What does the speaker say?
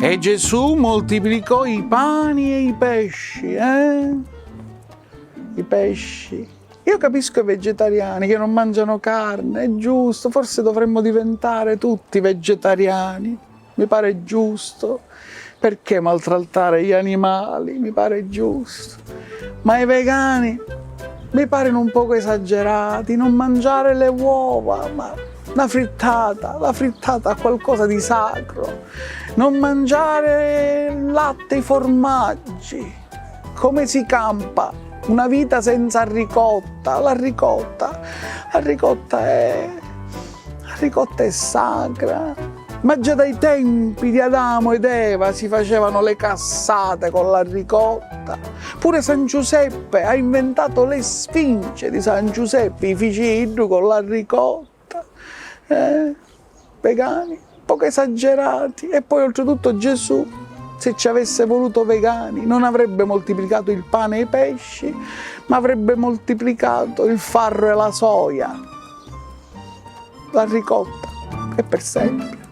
E Gesù moltiplicò i pani e i pesci, I pesci. Io capisco i vegetariani che non mangiano carne, è giusto, forse dovremmo diventare tutti vegetariani, mi pare giusto. Perché maltrattare gli animali? Mi pare giusto. Ma i vegani mi paiono un poco esagerati, non mangiare le uova, ma la frittata ha qualcosa di sacro. Non mangiare il latte e i formaggi. Come si campa una vita senza ricotta? La ricotta è sacra. Ma già dai tempi di Adamo ed Eva si facevano le cassate con la ricotta. Pure San Giuseppe ha inventato le sfinge di San Giuseppe, i ficilli con la ricotta. Vegani, poco esagerati. E poi oltretutto Gesù, se ci avesse voluto vegani, non avrebbe moltiplicato il pane e i pesci, ma avrebbe moltiplicato il farro e la soia. La ricotta è per sempre.